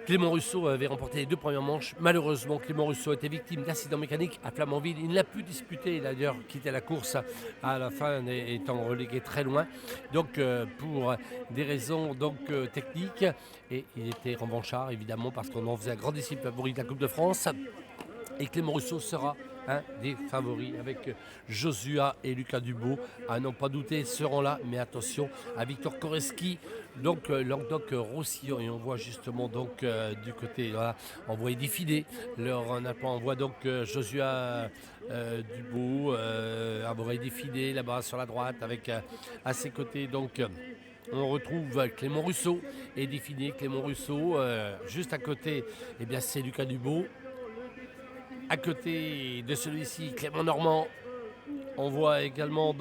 Clément Russo avait remporté les 2 premières manches. Malheureusement, Clément Russo a été victime d'accident mécanique à Flamanville. Il n'a plus disputé, il a d'ailleurs quitté la course à la fin, étant relégué très loin. Donc pour des raisons techniques. Et il était revanchard, évidemment, parce qu'on en faisait un grandissime favori de la Coupe de France. Et Clément Russo sera un des favoris avec Josua et Lucas Dubo. À n'en pas douter, seront là, mais attention à Victor Koreski, donc Languedoc-Roussillon. Et on voit justement du côté, voilà, on voit défiler on voit Josua Dubo, on voit défiler là-bas sur la droite avec à ses côtés on retrouve Clément Russo et défilé Clément Russo. Juste à côté, eh bien, c'est Lucas Dubo. À côté de celui-ci, Clément Normand. On voit également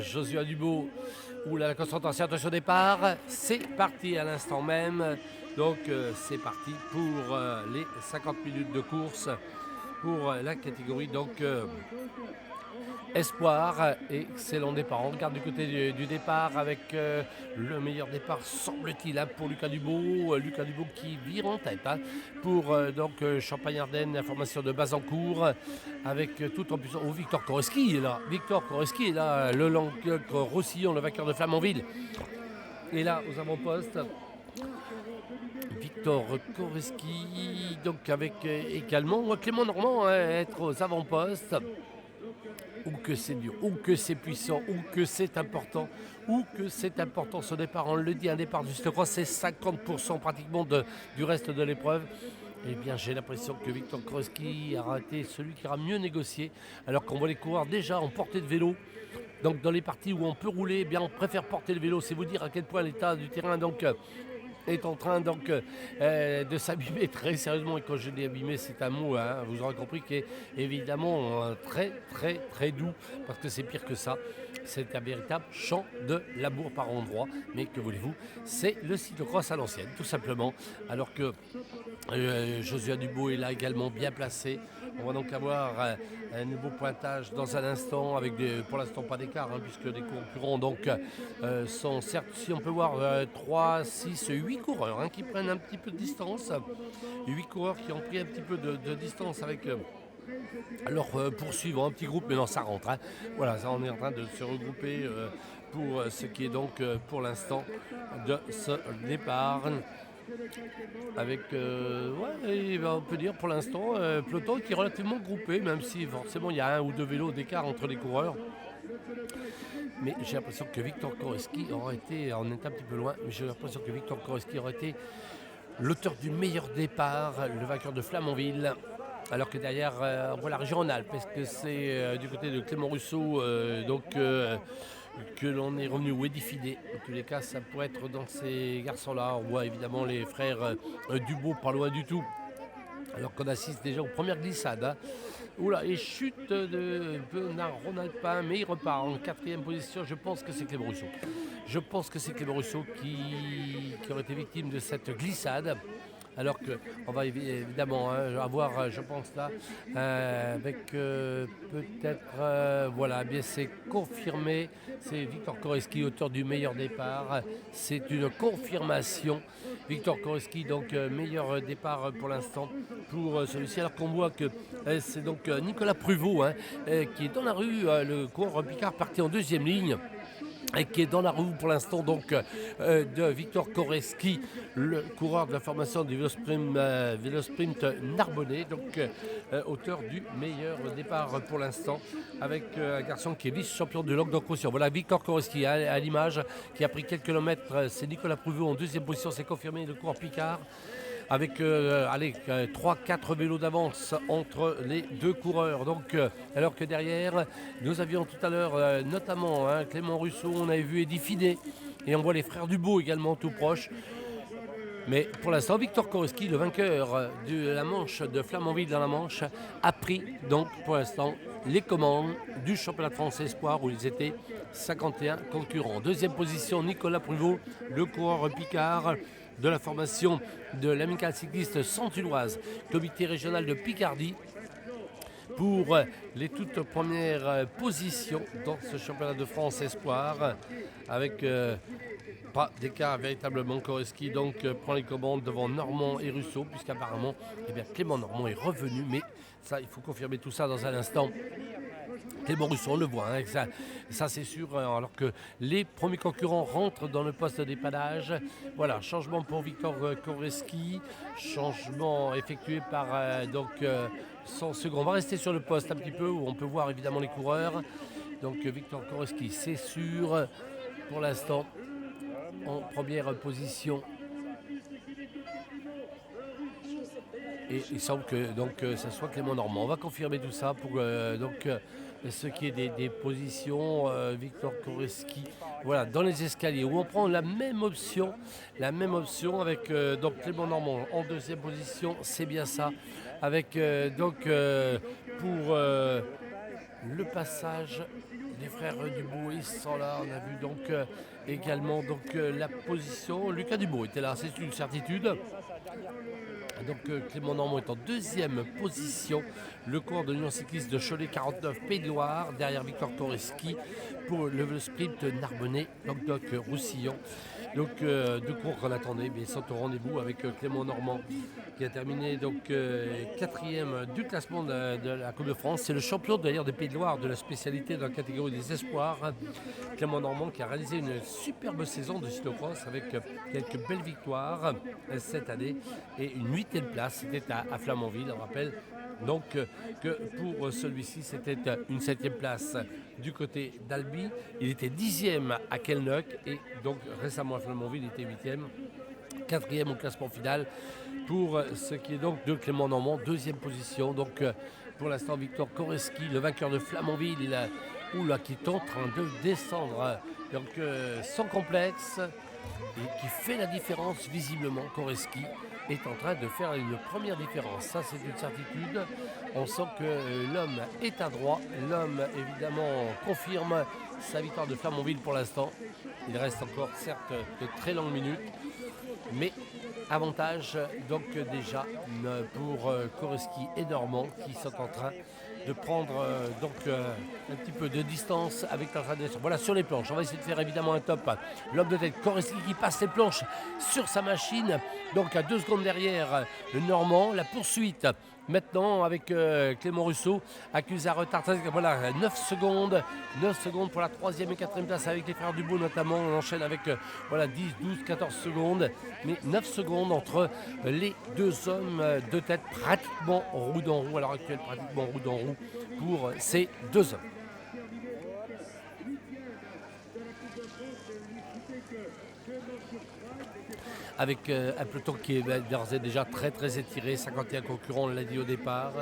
Josua Dubo. La concentration, attention au départ. C'est parti à l'instant même. C'est parti pour les 50 minutes de course pour la catégorie Espoir. Excellent départ. On regarde du côté du départ avec le meilleur départ, semble-t-il, pour Lucas Dubo. Lucas Dubo qui vire en tête pour Champagne-Ardenne, la formation de Bazancourt avec tout en puissance. Oh, Victor Koreski est là. Victor Koreski est là. Le Languedoc-Roussillon, le vainqueur de Flamanville, est là aux avant-postes. Victor Koreski, avec également Clément Normand être aux avant-postes. Ou que c'est dur, ou que c'est puissant, ou que c'est important, ce départ. On le dit, un départ du cyclocross, c'est 50% pratiquement du reste de l'épreuve. Eh bien, j'ai l'impression que Victor Koreski aura été celui qui aura mieux négocié, alors qu'on voit les coureurs déjà en portée de vélo. Donc, dans les parties où on peut rouler, eh bien, on préfère porter le vélo. C'est vous dire à quel point l'état du terrain est en train de s'abîmer très sérieusement. Et quand je dis abîmer, c'est un mot, vous aurez compris, qui est évidemment très très très doux, parce que c'est pire que ça. C'est un véritable champ de labour par endroits. Mais que voulez-vous, c'est le cyclocross à l'ancienne, tout simplement. Alors que Josua Dubo est là également bien placé. On va donc avoir un nouveau pointage dans un instant, avec pour l'instant pas d'écart, puisque les concurrents sont certes, si on peut voir, 3, 6, 8 coureurs qui prennent un petit peu de distance. 8 coureurs qui ont pris un petit peu de distance avec leur poursuivre un petit groupe, mais non, ça rentre. Voilà, ça, on est en train de se regrouper pour ce qui est pour l'instant de ce départ. Avec, on peut dire pour l'instant, peloton qui est relativement groupé, même si forcément il y a 1 ou 2 vélos d'écart entre les coureurs. Mais j'ai l'impression que Victor Koreski aurait été, on est un petit peu loin, mais j'ai l'impression que Victor Koreski aurait été l'auteur du meilleur départ, le vainqueur de Flamanville. Alors que derrière, on voit la région Rhône-Alpes, parce que c'est du côté de Clément Russo, que l'on est revenu ou édifié. En tous les cas, ça pourrait être dans ces garçons-là. On voit évidemment les frères Dubo, pas loin du tout. Alors qu'on assiste déjà aux premières glissades. Oula, et chute de Bernard Ronalpin, mais il repart en 4e position. Je pense que c'est Clément Russo. Je pense que c'est Clément Russo qui aurait été victime de cette glissade. Alors qu'on va évidemment avoir, je pense là, avec peut-être, voilà, bien c'est confirmé, c'est Victor Koreski, auteur du meilleur départ, c'est une confirmation. Victor Koreski, meilleur départ pour l'instant pour celui-ci, alors qu'on voit que c'est Nicolas Pruvot qui est dans la rue, le coureur Picard parti en 2e ligne. Et qui est dans la roue pour l'instant de Victor Koreski, le coureur de la formation du Vélosprint Narbonnais, auteur du meilleur départ pour l'instant, avec un garçon qui est vice-champion de Languedoc-Roussillon. Voilà Victor Koreski à l'image, qui a pris quelques kilomètres. C'est Nicolas Pruvot en 2e position, c'est confirmé, le coureur Picard. Avec 3-4 vélos d'avance entre les 2 coureurs. Alors que derrière, nous avions tout à l'heure notamment Clément Russo, on avait vu Eddy Finet, et on voit les frères Dubo également tout proches. Mais pour l'instant, Victor Koreski, le vainqueur de la manche de Flamanville dans la Manche, a pris pour l'instant les commandes du championnat de France Espoir, où ils étaient 51 concurrents. 2e position, Nicolas Pruvot, le coureur Picard de la formation de l'Amicale cycliste Centunoise, comité régional de Picardie, pour les toutes premières positions dans ce championnat de France Espoir, avec Pas d'écart véritablement. Koreski donc prend les commandes devant Normand et Russo, puisqu'apparemment Clément Normand est revenu, mais ça il faut confirmer tout ça dans un instant. Clément Russo, on le voit, hein, ça c'est sûr, alors que les premiers concurrents rentrent dans le poste de dépannage. Voilà, changement pour Victor Koreski, changement effectué par son second. On va rester sur le poste un petit peu où on peut voir évidemment les coureurs. Donc Victor Koreski, c'est sûr, pour l'instant, en première position. Et il semble que ça soit Clément Normand. On va confirmer tout ça pour ce qui est des positions. Victor Koreski, voilà, dans les escaliers où on prend la même option avec donc Clément Normand en deuxième position, c'est bien ça. Avec pour le passage des frères Dubourg, ils sont là. On a vu donc également la position. Lucas Dubourg était là, c'est une certitude. Donc Clément Normand est en deuxième position. Le cours de l'Union cycliste de Cholet 49 Pays de Loire, derrière Victor Koreski pour le sprint Narbonnais, Roussillon. Donc deux cours qu'on attendait, mais ils sont au rendez-vous avec Clément Normand qui a terminé quatrième du classement de la Coupe de France. C'est le champion d'ailleurs des Pays de Loire de la spécialité dans la catégorie des espoirs. Clément Normand qui a réalisé une superbe saison de cyclocross avec quelques belles victoires cette année et une 8e place. C'était à Flamanville, on rappelle. Donc que pour celui-ci, c'était une 7e place du côté d'Albi. Il était 10e à Kelnock et donc récemment à Flamanville, il était 8e. 4e au classement final pour ce qui est donc de Clément Normand, 2e position. Donc pour l'instant, Victor Koreski, le vainqueur de Flamanville, qui est en train de descendre sans complexe et qui fait la différence visiblement. Koreski est en train de faire une première différence. Ça, c'est une certitude. On sent que l'homme est à droit. L'homme, évidemment, confirme sa victoire de Flamanville pour l'instant. Il reste encore, certes, de très longues minutes. Mais avantage, déjà, pour Koreski et Normand qui sont en train de prendre un petit peu de distance avec la tradition. Voilà, sur les planches, on va essayer de faire évidemment un top. L'homme de tête, Koreski qui passe les planches sur sa machine, donc à 2 secondes derrière le Normand. La poursuite maintenant avec Clément Russo, accuse un retard. Voilà, 9 secondes pour la 3e et 4e place avec les frères Dubourg notamment. On enchaîne avec 10, 12, 14 secondes, mais 9 secondes entre les deux hommes de tête, pratiquement roue dans roue à l'heure actuelle, pratiquement roue dans roue pour ces deux hommes. Avec un peloton qui est d'ores et déjà très très étiré, 51 concurrents, on l'a dit au départ.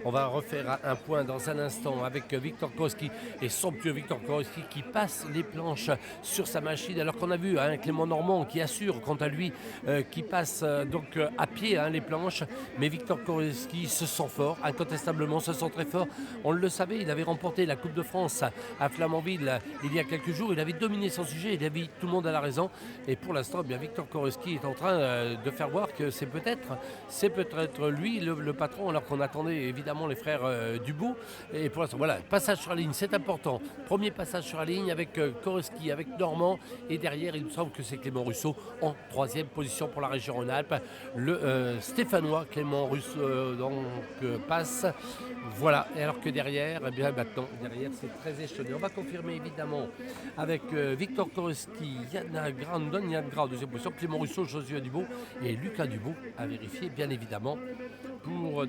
On va refaire un point dans un instant avec Victor Koreski et somptueux Victor Koreski qui passe les planches sur sa machine, alors qu'on a vu Clément Normand qui assure quant à lui, qui passe à pied les planches. Mais Victor Koreski se sent fort, incontestablement se sent très fort. On le savait, il avait remporté la Coupe de France à Flamanville il y a quelques jours. Il avait dominé son sujet, il avait tout le monde à la raison. Et pour l'instant, Victor Koreski est en train de faire voir que c'est peut-être lui le patron, alors qu'on attendait évidemment les frères Dubourg. Et pour l'instant, voilà, passage sur la ligne, c'est important. Premier passage sur la ligne avec Koreski, avec Normand. Et derrière, il me semble que c'est Clément Russo en 3e position pour la région Rhône-Alpes. Le Stéphanois Clément Russo passe. Voilà, et alors que derrière, maintenant, c'est très échelonné. On va confirmer évidemment avec Victor Koreski, Yann Grau, deuxième position, Clément Russo, Josué Dubourg et Lucas Dubourg à vérifier, bien évidemment, pour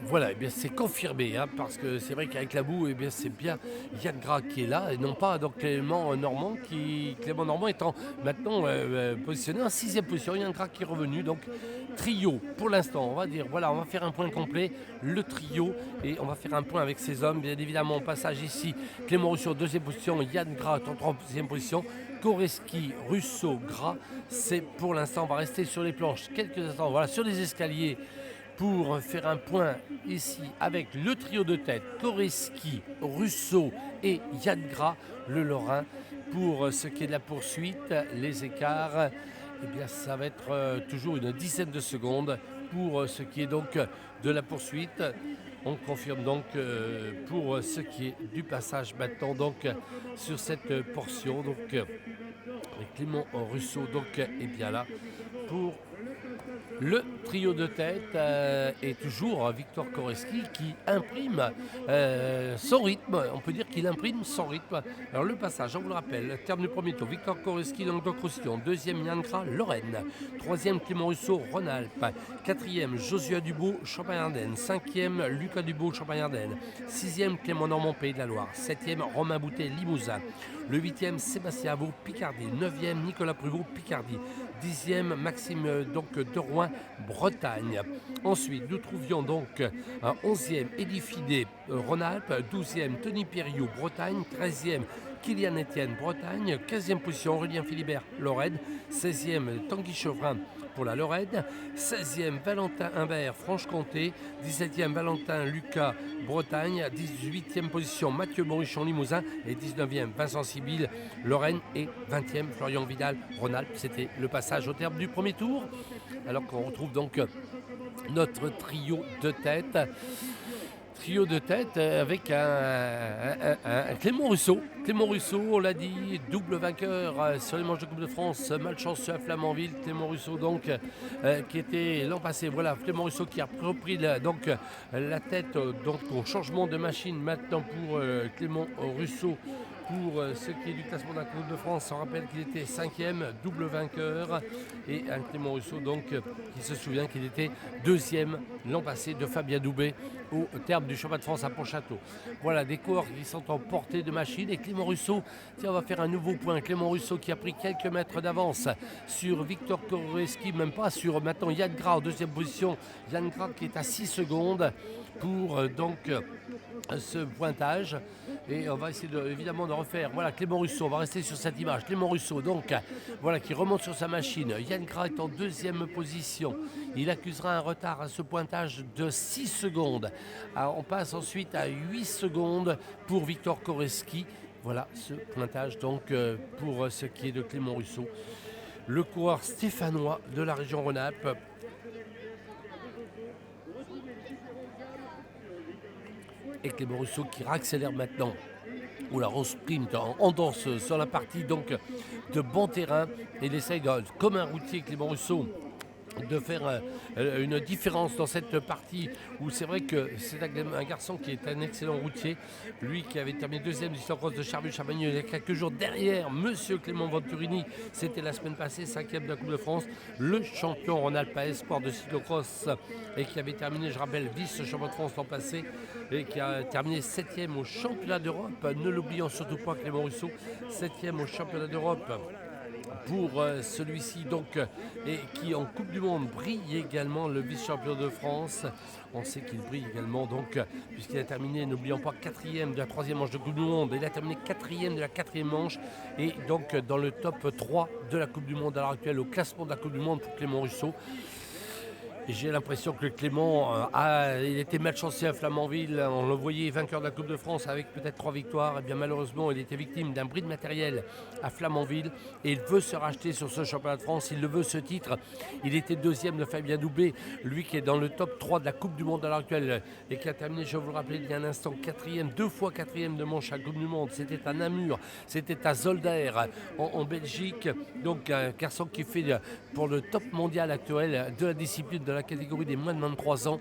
voilà, c'est confirmé, parce que c'est vrai qu'avec la boue, c'est bien Yann Gras qui est là, et non pas Clément Normand, Clément Normand étant maintenant positionné en 6e position. Yann Gras qui est revenu, donc trio pour l'instant. On va dire, voilà, on va faire un point complet, le trio, et on va faire un point avec ces hommes. Bien évidemment, passage ici, Clément Russo, 2e position, Yann Gras en 3e position. Koreski, Russo, Gras, c'est pour l'instant, on va rester sur les planches quelques instants, voilà, sur les escaliers pour faire un point ici avec le trio de tête, Koreski, Russo et Yann Gras, le Lorrain. Pour ce qui est de la poursuite, les écarts, ça va être toujours une dizaine de secondes pour ce qui est donc de la poursuite. On confirme donc pour ce qui est du passage maintenant donc sur cette portion. Donc Clément Russo donc est bien là pour le trio de tête est toujours Victor Koreski qui imprime son rythme. On peut dire qu'il imprime son rythme. Alors le passage, on vous le rappelle, terme du premier tour, Victor Koreski, Languedoc-Roussillon. Deuxième, Yann Gras, Lorraine. Troisième, Clément Russo, Rhône-Alpes. Quatrième, Joshua Dubout, Champagne-Ardenne. Cinquième, Lucas Dubout, Champagne-Ardenne. Sixième, Clément Normand, Pays de la Loire. Septième, Romain Boutet, Limousin. Le huitième, Sébastien Avaux, Picardie. Neuvième, Nicolas Pruvot, Picardie. Dixième, Maxime donc de Rouen, Bretagne. Ensuite, nous trouvions donc un 11e, Eddie Fidé, Rhône-Alpes. 12e, Tony Périou, Bretagne. 13e, Kylian Etienne, Bretagne. 15e position, Aurélien Philibert, Lorraine. 16e, Tanguy Chevrin pour la Lorraine. 16e, Valentin Imbert, Franche-Comté. 17e, Valentin Lucas, Bretagne. 18e position, Mathieu Borichon, Limousin. Et 19e, Vincent Sibyl, Lorraine. Et 20e, Florian Vidal, Rhône-Alpes. C'était le passage au terme du premier tour. Alors qu'on retrouve donc notre trio de tête. Trio de tête avec un Clément Russo. Clément Russo, on l'a dit, double vainqueur sur les manches de Coupe de France, malchanceux à Flamanville. Clément Russo donc qui était l'an passé. Voilà, Clément Russo qui a repris la tête donc au changement de machine maintenant pour Clément Russo. Pour ce qui est du classement de la Coupe de France, on rappelle qu'il était 5e, double vainqueur, et un Clément Russo donc qui se souvient qu'il était 2e l'an passé de Fabien Doubet au terme du championnat de France à Pontchâteau. Voilà, des coureurs qui sont en portée de machine, et Clément Russo, tiens, on va faire un nouveau point. Clément Russo qui a pris quelques mètres d'avance sur Victor Koreski, même pas sur maintenant Yann Gras en deuxième position. Yann Gras qui est à 6 secondes pour donc ce pointage, et on va essayer évidemment de refaire. Voilà, Clément Russo, on va rester sur cette image. Clément Russo donc voilà qui remonte sur sa machine. Yann Gras est en deuxième position, il accusera un retard à ce pointage de 6 secondes. Alors, on passe ensuite à 8 secondes pour Victor Koreski. Voilà ce pointage donc pour ce qui est de Clément Russo, le coureur stéphanois de la région Rhône-Alpes. Et Clément Russo qui réaccélère maintenant. Oula, on sprint en danse sur la partie donc de bon terrain. Il essaye comme un routier, Clément Russo, de faire une différence dans cette partie où c'est vrai que c'est un garçon qui est un excellent routier, lui qui avait terminé deuxième du cyclocross de Charleville-Champagnole il y a quelques jours derrière Monsieur Clément Venturini, c'était la semaine passée, 5e de la Coupe de France, le champion Rhône-Alpes espoir de cyclocross, et qui avait terminé, je rappelle, vice-champion de France l'an passé, et qui a terminé 7e au championnat d'Europe, ne l'oublions surtout pas, Clément Russo, 7e au championnat d'Europe pour celui-ci donc, et qui en Coupe du Monde brille également, le vice-champion de France. On sait qu'il brille également donc puisqu'il a terminé, n'oublions pas, 4e de la 3e manche de Coupe du Monde. Il a terminé 4e de la 4e manche, et donc dans le top 3 de la Coupe du Monde à l'heure actuelle, au classement de la Coupe du Monde pour Clément Russo. Et j'ai l'impression que Clément il était malchanceux à Flamanville, on le voyait vainqueur de la Coupe de France avec peut-être 3 victoires, et bien malheureusement il était victime d'un bris de matériel à Flamanville, et il veut se racheter sur ce championnat de France, il le veut, ce titre. Il était deuxième de Fabien Doubet, lui qui est dans le top 3 de la Coupe du Monde à l'heure actuelle, et qui a terminé, je vous le rappelle il y a un instant, 4e, 2 fois 4e de manche à la Coupe du Monde. C'était à Namur, c'était à Zolder en Belgique, donc un garçon qui fait pour le top mondial actuel de la discipline de la catégorie des moins de 23 ans.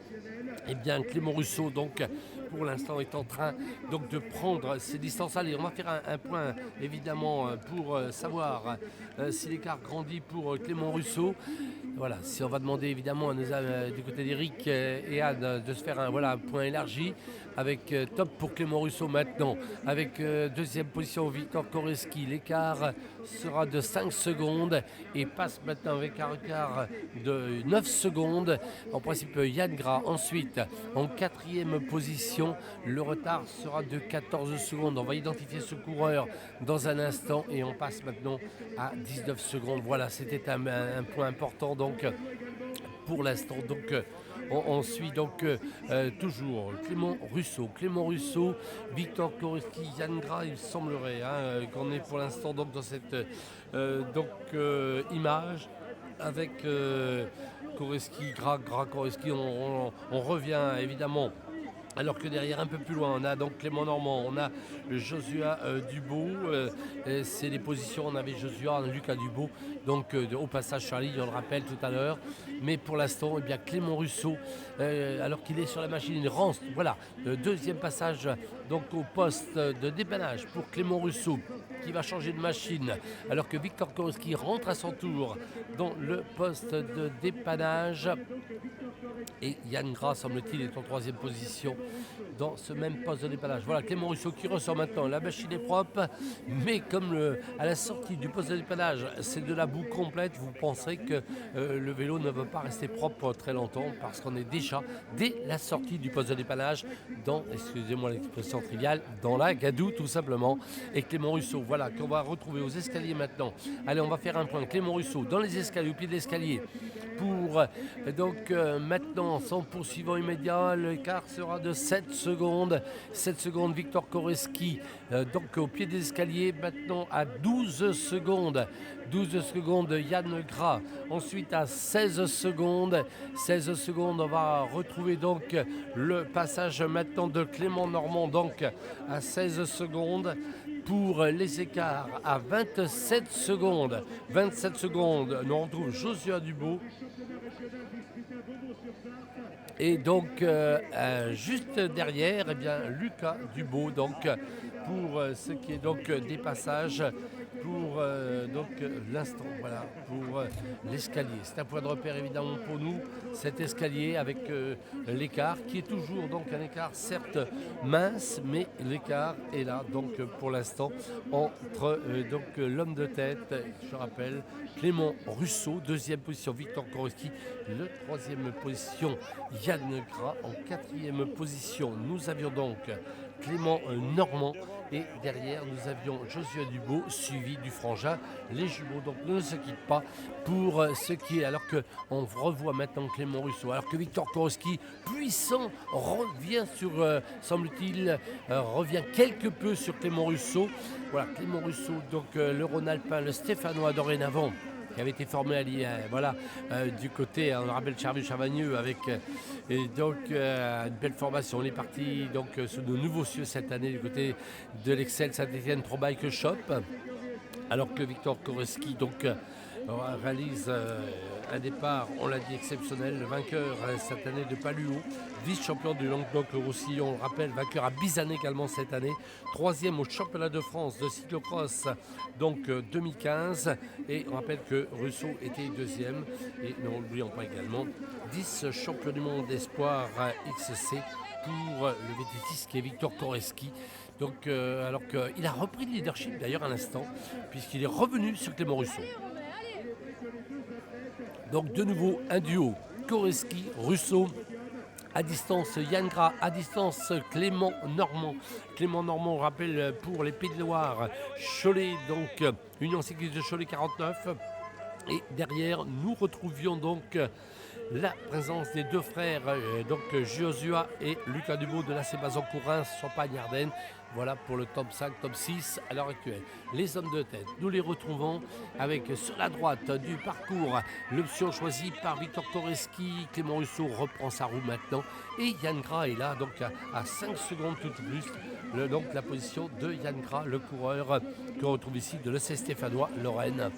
Et bien Clément Russo donc pour l'instant est en train donc de prendre ses distances. Allez, on va faire un point évidemment pour savoir si l'écart grandit pour Clément Russo. Voilà, si on va demander évidemment à nos du côté d'Eric et Anne de se faire un point élargi avec top pour Clément Russo maintenant, avec deuxième position Victor Koreski. L'écart sera de 5 secondes et passe maintenant avec un écart de 9 secondes. En principe Yann Gras ensuite en quatrième position, le retard sera de 14 secondes. On va identifier ce coureur dans un instant, et on passe maintenant à 19 secondes. Voilà, c'était un point important donc pour l'instant. Donc on suit donc toujours Clément Russo, Victor Koreski, Yann Gras, il semblerait qu'on est pour l'instant donc dans cette image avec Koreski, Gras, Koreski. On revient évidemment Alors que derrière, un peu plus loin, on a donc Clément Normand, on a Josua Dubo. C'est les positions, on avait Josua, on a Lucas Dubo. Donc au passage sur la ligne, on le rappelle tout à l'heure. Mais pour l'instant, eh bien, Clément Russo, alors qu'il est sur la machine, il rance. Voilà, le deuxième passage donc au poste de dépannage pour Clément Russo, qui va changer de machine. Alors que Victor Korowski rentre à son tour dans le poste de dépannage. Et Yann Gras, semble-t-il, est en troisième position dans ce même poste de dépannage. Voilà, Clément Russo qui ressort maintenant. La machine est propre, mais comme à la sortie du poste de dépannage, c'est de la boue complète, vous penserez que le vélo ne va pas rester propre très longtemps parce qu'on est déjà, dès la sortie du poste de dépannage, dans, excusez-moi l'expression triviale, dans la gadoue tout simplement. Et Clément Russo, voilà, qu'on va retrouver aux escaliers maintenant. Allez, on va faire un point. Clément Russo, dans les escaliers, au pied de l'escalier, pour donc maintenant son poursuivant immédiat, l'écart sera de 7 secondes. 7 secondes Victor Korowski, donc au pied des escaliers, maintenant à 12 secondes. 12 secondes Yann Gras, ensuite à 16 secondes. 16 secondes, on va retrouver donc le passage maintenant de Clément Normand, donc à 16 secondes. Pour les écarts à 27 secondes. 27 secondes, nous retrouve Josua Dubo. Et donc, juste derrière, eh bien, Lucas Dubo, donc, pour ce qui est donc des passages, pour l'instant, voilà, pour l'escalier. C'est un point de repère évidemment pour nous, cet escalier avec l'écart, qui est toujours donc un écart certes mince, mais l'écart est là, donc pour l'instant, entre l'homme de tête, je rappelle, Clément Russo, deuxième position, Victor Korowski, le troisième position, Yann Gras, en quatrième position, nous avions donc Clément Normand et derrière nous avions Josua Dubo suivi du frangin, les jumeaux donc ne se quittent pas pour ce qui est, alors qu'on revoit maintenant Clément Russo, alors que Victor Korowski puissant revient sur, semble-t-il, revient quelque peu sur Clément Russo. Voilà, Clément Russo, donc le Rhône-Alpin, le Stéphanois dorénavant, qui avait été formé du côté, on rappelle Charvieux-Chavagneux avec une belle formation. On est parti donc sous de nouveaux cieux cette année du côté de l'Excel Saint-Étienne Pro Bike Shop, alors que Victor Korowski donc réalise un départ, on l'a dit, exceptionnel, le vainqueur cette année de Paluo, vice-champion du Languedoc-Roussillon, on le rappelle, vainqueur à Bizanne également cette année, troisième au championnat de France de cyclocross, donc 2015, et on rappelle que Russo était deuxième, et n'oublions pas également 10 champions du monde espoir XC pour le vététiste qui est Victor Korowski. Donc, alors qu'il a repris le leadership d'ailleurs à l'instant, puisqu'il est revenu sur Clément Russo. Donc de nouveau un duo, Korowski, Russo, à distance Yann Gras, à distance Clément Normand. Clément Normand, on rappelle, pour les Pays de Loire, Cholet, donc Union Cycliste de Cholet 49. Et derrière, nous retrouvions donc la présence des deux frères, donc Josua et Lucas Dubo de la Cébazon-Courin, Champagne-Ardenne. Voilà pour le top 5, top 6 à l'heure actuelle. Les hommes de tête, nous les retrouvons avec sur la droite du parcours l'option choisie par Victor Korowski. Clément Russo reprend sa roue maintenant et Yann Gras est là, donc à 5 secondes tout de plus. Donc la position de Yann Gras, le coureur que l'on retrouve ici de l'EC Stéphanois Lorraine.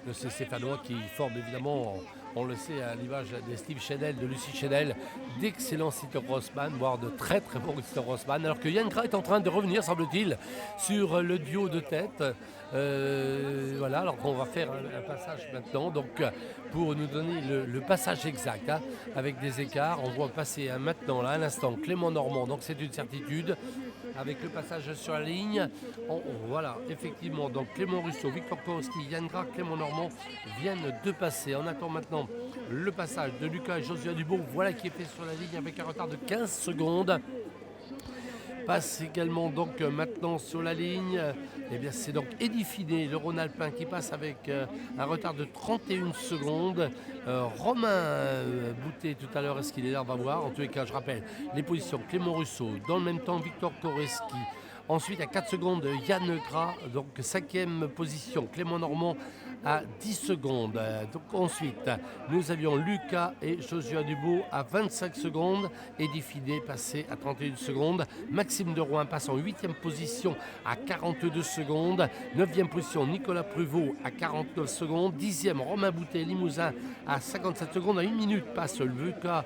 Le C Stéphanois qui forme évidemment, on le sait, à l'image de Steve Chenel, de Lucie Chenel, d'excellents cyclocrossman, voire de très très bons cyclocrossman, alors que Yann Gras est en train de revenir, semble-t-il, sur le duo de tête. Voilà, alors qu'on va faire un passage maintenant, donc pour nous donner le passage exact, hein, avec des écarts. On voit passer maintenant, là, à l'instant, Clément Normand, donc c'est une certitude. Avec le passage sur la ligne, voilà, effectivement, donc Clément Russo, Victor Korowski, Yann Gras, Clément Normand viennent de passer. On attend maintenant le passage de Lucas et Josua Dubo, voilà qui est fait sur la ligne avec un retard de 15 secondes. Passe également donc maintenant sur la ligne, eh bien c'est donc Eddy Finet, le Rhône-Alpin, qui passe avec un retard de 31 secondes. Romain Boutet tout à l'heure, est-ce qu'il est là? On va voir. En tous les cas, je rappelle les positions: Clément Russo, dans le même temps Victor Korowski. Ensuite, à 4 secondes, Yann Gras, donc 5e position. Clément Normand à 10 secondes. Donc ensuite, nous avions Lucas et Joshua Dubout à 25 secondes. Eddie Finet passé à 31 secondes. Maxime de Rouen passe en 8e position à 42 secondes. 9e position, Nicolas Pruvot à 49 secondes. 10e, Romain Boutet, Limousin à 57 secondes. À 1 minute passe Lucas,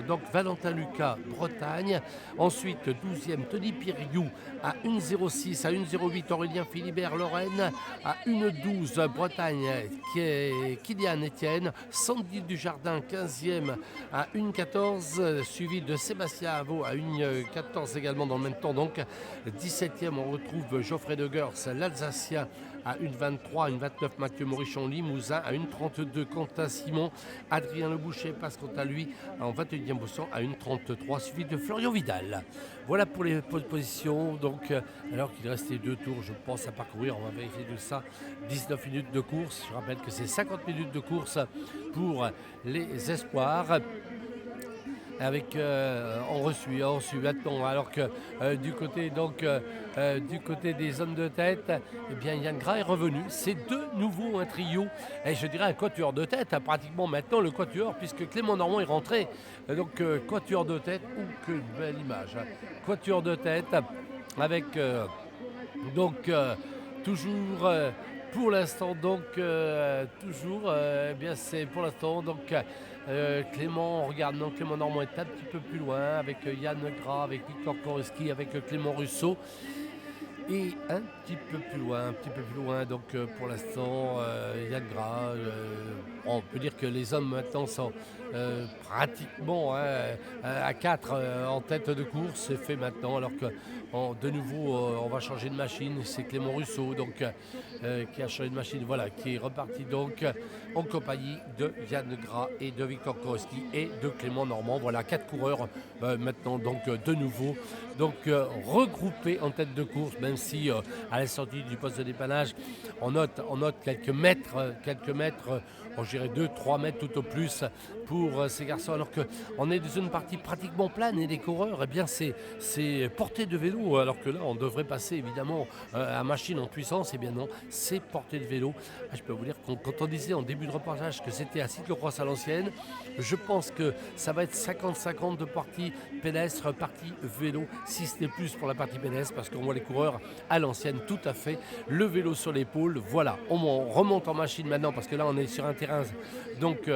donc Valentin Lucas, Bretagne. Ensuite, 12e, Tony Piriou à 1,06, à 1,08, Aurélien Philibert, Lorraine à 1,12, Bretagne, qui est Kylian Etienne, Sandy Dujardin, 15e à 1,14, suivi de Sébastien Avaux à 1,14 également dans le même temps. Donc 17e, on retrouve Geoffrey de Gers, l'Alsacien, à 1,23, 1,29 Mathieu Morichon, Limousin à 1,32 Quentin Simon. Adrien Leboucher passe quant à lui en 21e position à 1,33, suivi de Florian Vidal. Voilà pour les positions. Donc, alors qu'il restait 2 tours, je pense, à parcourir, on va vérifier tout ça. 19 minutes de course. Je rappelle que c'est 50 minutes de course pour les espoirs. Avec en reçu maintenant, alors que du côté des hommes de tête, eh bien Yann Gras est revenu. C'est de nouveau un trio, et je dirais un quatuor de tête, pratiquement maintenant le quatuor, puisque Clément Normand est rentré. Donc quatuor de tête, que belle image. Quatuor de tête avec toujours pour l'instant, toujours, eh bien c'est pour l'instant, Clément, on regarde, non, Clément Normand est un petit peu plus loin, avec Yann Gras, avec Victor Koreski, avec Clément Russo. Et un petit peu plus loin, donc pour l'instant, Yann Gras, on peut dire que les hommes maintenant sont pratiquement à 4 en tête de course, c'est fait maintenant, alors que de nouveau on va changer de machine, c'est Clément Russo qui a changé de machine, voilà, qui est reparti donc en compagnie de Yann Gras et de Victor Koreski et de Clément Normand. Voilà, 4 coureurs maintenant donc de nouveau regroupés en tête de course, même si à la sortie du poste de dépannage on note quelques mètres, je dirais 2-3 mètres tout au plus pour ces garçons, alors qu'on est dans une partie pratiquement plane et les coureurs, eh bien c'est portée de vélo, alors que là on devrait passer évidemment à machine en puissance, eh bien non, c'est portée de vélo. Je peux vous dire que quand on disait en début de reportage que c'était à cyclocross à l'ancienne, je pense que ça va être 50-50 de partie pédestre, partie vélo, si ce n'est plus pour la partie pédestre, parce qu'on voit les coureurs à l'ancienne, tout à fait, le vélo sur l'épaule. Voilà, on remonte en machine maintenant, parce que là on est sur un terrain donc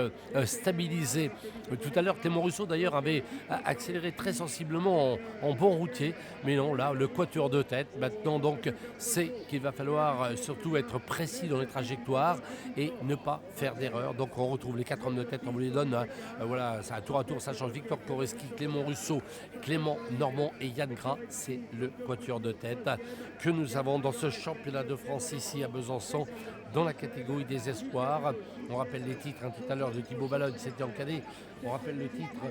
stabilisé. Tout à l'heure, Clément Russo d'ailleurs avait accéléré très sensiblement en bon routier, mais non, là le quatuor de tête maintenant, donc c'est qu'il va falloir surtout être précis dans les trajectoires et ne pas faire d'erreur. Donc on retrouve les 4 hommes de tête, on vous les donne, voilà, ça, tour à tour ça change. Victor Koreski, Clément Russo, Clément Normand et Yann Gras, c'est le quatuor de tête que nous avons dans ce championnat de France ici à Besançon, dans la catégorie des espoirs. On rappelle les titres tout à l'heure de Thibaut Balogne, c'était en cadet. On rappelle le titre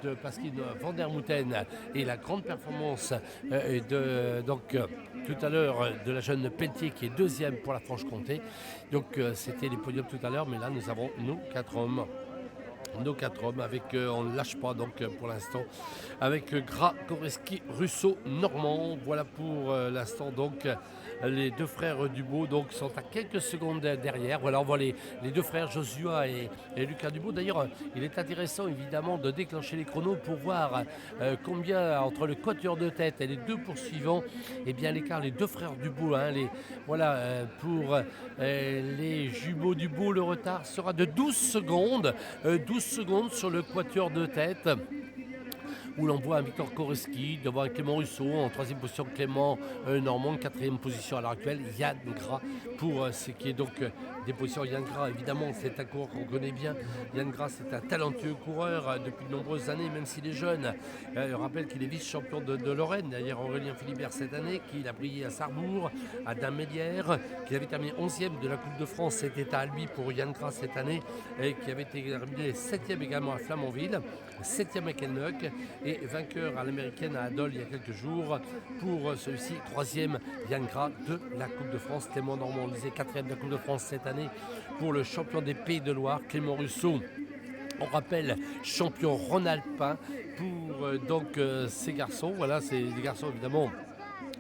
de Pasquine Van der Mouten et la grande performance tout à l'heure de la jeune Pelletier qui est 2e pour la Franche-Comté. Donc c'était les podiums tout à l'heure, mais là nous avons nos 4 hommes. Nos 4 hommes avec, on ne lâche pas donc pour l'instant, avec Gras, Koreski, Russo, Normand. Voilà pour l'instant donc les 2 frères Dubout donc sont à quelques secondes derrière. Voilà, on voit les 2 frères Joshua et Lucas Dubout. D'ailleurs, il est intéressant évidemment de déclencher les chronos pour voir combien entre le quatuor de tête et les 2 poursuivants, et bien l'écart, les 2 frères Dubout, pour les jumeaux Dubout, le retard sera de 12 secondes. 12 secondes sur le quatuor de tête, où l'on voit un Victor Koreski devant un Clément Russo, en 3e position Clément Normand, 4e position à l'heure actuelle Yann Gras, pour ce qui est donc des positions. Yann Gras, évidemment, c'est un coureur qu'on connaît bien. Yann Gras, c'est un talentueux coureur depuis de nombreuses années, même s'il est jeune. Je rappelle qu'il est vice-champion de Lorraine, d'ailleurs Aurélien Philibert cette année, qu'il a brillé à Sarrebourg, à Damélières, qu'il avait terminé 11e de la Coupe de France, c'était à Albi pour Yann Gras cette année, et qui avait terminé 7e également à Flamanville, 7e à Kenneck, et vainqueur à l'américaine à Adol il y a quelques jours pour celui-ci, 3e Yann Gras de la Coupe de France. Clément Normand, on disait 4e de la Coupe de France cette année pour le champion des Pays de Loire, Clément Russo. On rappelle champion rhône-alpin pour ces garçons. Voilà, c'est des garçons évidemment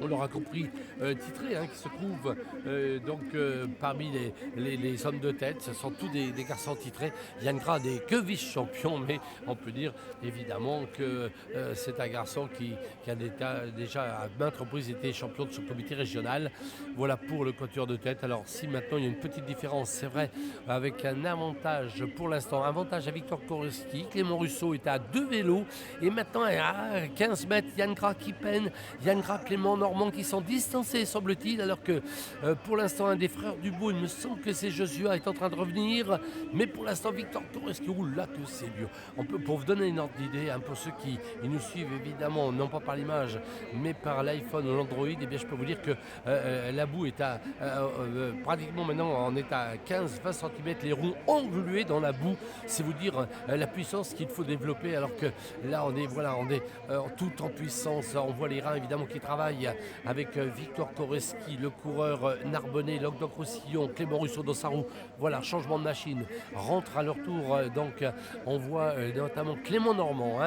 on l'aura compris, titrés, qui se trouvent parmi les hommes de tête. Ce sont tous des garçons titrés. Yann Gras n'est que vice-champion, mais on peut dire évidemment que c'est un garçon qui a déjà à maintes reprises été champion de son comité régional. Voilà pour le quatuor de tête. Alors si maintenant il y a une petite différence, c'est vrai, avec un avantage pour l'instant, avantage à Victor Koreski. Clément Russo est à 2 vélos et maintenant à 15 mètres, Yann Gras qui peine. Yann Gras, Clément Normand qui sont distancés, semble-t-il, alors que pour l'instant, un des frères Dubout, il me semble que c'est Josua, est en train de revenir. Mais pour l'instant, Victor Koreski, là que c'est dur. Pour vous donner une ordre d'idée, pour ceux qui nous suivent évidemment, non pas par l'image, mais par l'iPhone ou l'Android, eh bien, je peux vous dire que la boue est à pratiquement maintenant, on est à 15-20 cm, les roues engluées dans la boue. C'est vous dire la puissance qu'il faut développer, alors que là, on est tout en puissance. On voit les reins évidemment qui travaillent avec Victor Koreski, le coureur narbonnais, Languedoc-Roussillon, Clément Russo dans sa roue. Voilà, changement de machine. Rentre à leur tour, on voit notamment Clément Normand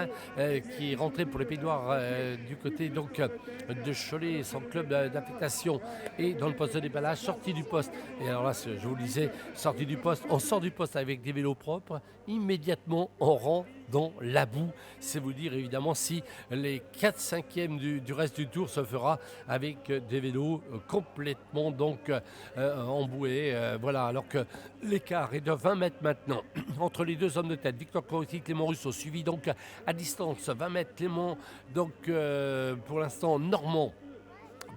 qui est rentré pour les Pays de Loire du côté de Cholet, son club d'affectation, et dans le poste de dépannage, sortie du poste. Et alors là, je vous le disais, sortie du poste, on sort du poste avec des vélos propres, immédiatement on rentre dans la boue. C'est vous dire évidemment si les 4/5e du reste du tour se fera avec des vélos complètement emboués. Voilà, alors que l'écart est de 20 mètres maintenant entre les deux hommes de tête, Victor Koreski, Clément Russo, suivi donc à distance 20 mètres Clément, pour l'instant Normand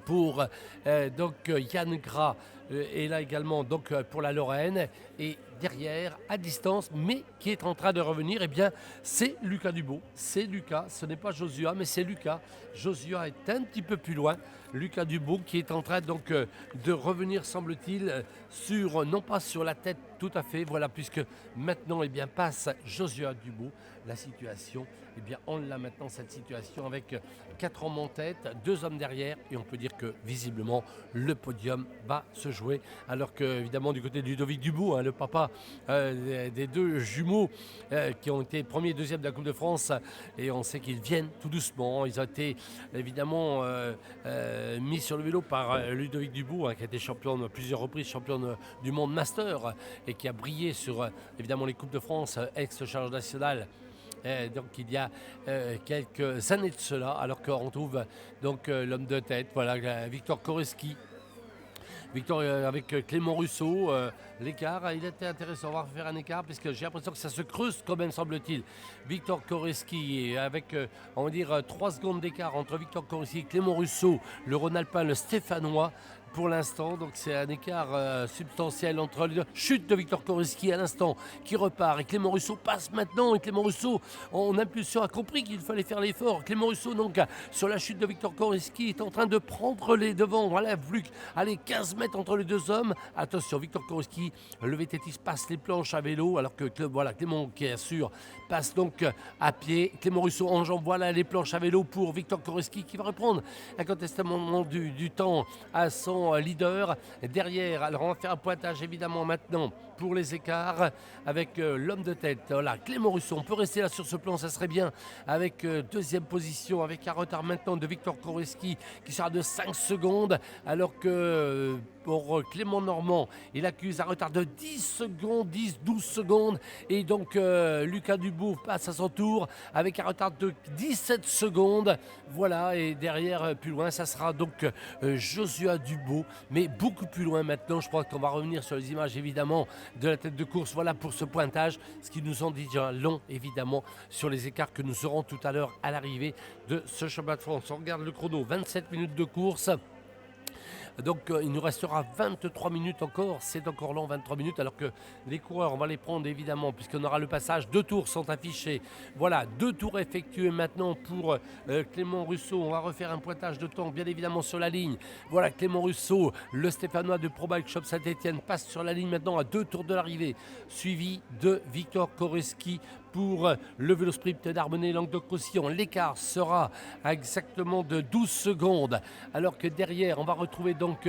pour Yann Gras et là également pour la Lorraine, et derrière à distance mais qui est en train de revenir, eh bien c'est Lucas Dubout, c'est Lucas, ce n'est pas Josua mais c'est Lucas. Josua est un petit peu plus loin, Lucas Dubout qui est en train de revenir, semble-t-il, non pas sur la tête tout à fait, voilà, puisque maintenant passe Josua Dubout. La situation, on l'a maintenant, cette situation avec 4 hommes en tête, 2 hommes derrière, et on peut dire que visiblement le podium va se jouer, alors que évidemment du côté de Ludovic Dubout, le papa des 2 jumeaux qui ont été premier et deuxième de la Coupe de France, et on sait qu'ils viennent tout doucement. Ils ont été évidemment mis sur le vélo par Ludovic Dubout, qui a été champion plusieurs reprises, champion du monde master, et qui a brillé sur évidemment les Coupes de France, ex-charge nationale. Il y a quelques années de cela, alors qu'on trouve l'homme de tête, voilà, Victor Koreski. Victor avec Clément Russo, l'écart, il était intéressant. On va refaire un écart puisque j'ai l'impression que ça se creuse quand même, semble-t-il. Victor Koreski avec, on va dire, 3 secondes d'écart entre Victor Koreski et Clément Russo, le Rhône-Alpin, le Stéphanois. Pour l'instant, c'est un écart substantiel entre les deux. Chute de Victor Koreski à l'instant qui repart, et Clément Russo passe maintenant, et Clément Russo en impulsion a compris qu'il fallait faire l'effort. Clément Russo sur la chute de Victor Koreski est en train de prendre les devants. Voilà, plus allez, 15 mètres entre les deux hommes. Attention, Victor Koreski, le vététiste, passe les planches à vélo, alors que Clément, qui assure, passe à pied. Clément Russo enjambe, voilà, les planches à vélo pour Victor Koreski qui va reprendre incontestablement du temps à son leader derrière. Alors on va faire un pointage évidemment maintenant pour les écarts avec l'homme de tête. Voilà, Clément Russo, on peut rester là sur ce plan, ça serait bien, avec deuxième position, avec un retard maintenant de Victor Koreski qui sera de 5 secondes, alors que pour Clément Normand, il accuse un retard de 10 secondes, 10-12 secondes, et Lucas Dubout passe à son tour avec un retard de 17 secondes. Voilà, et derrière, plus loin, ça sera Josua Dubout, mais beaucoup plus loin maintenant. Je crois qu'on va revenir sur les images évidemment de la tête de course. Voilà pour ce pointage, ce qui nous en dit déjà long évidemment sur les écarts que nous aurons tout à l'heure à l'arrivée de ce championnat de France. On regarde le chrono, 27 minutes de course. Il nous restera 23 minutes encore, c'est encore long, 23 minutes, alors que les coureurs, on va les prendre évidemment, puisqu'on aura le passage, 2 tours sont affichés. Voilà, 2 tours effectués maintenant pour Clément Russo. On va refaire un pointage de temps, bien évidemment, sur la ligne. Voilà, Clément Russo, le Stéphanois de Pro Bike Shop Saint-Etienne, passe sur la ligne maintenant à 2 tours de l'arrivée, suivi de Victor Koreski pour le vélo sprint d'Armenay Languedoc-Roussillon. L'écart sera à exactement de 12 secondes, alors que derrière, on va retrouver donc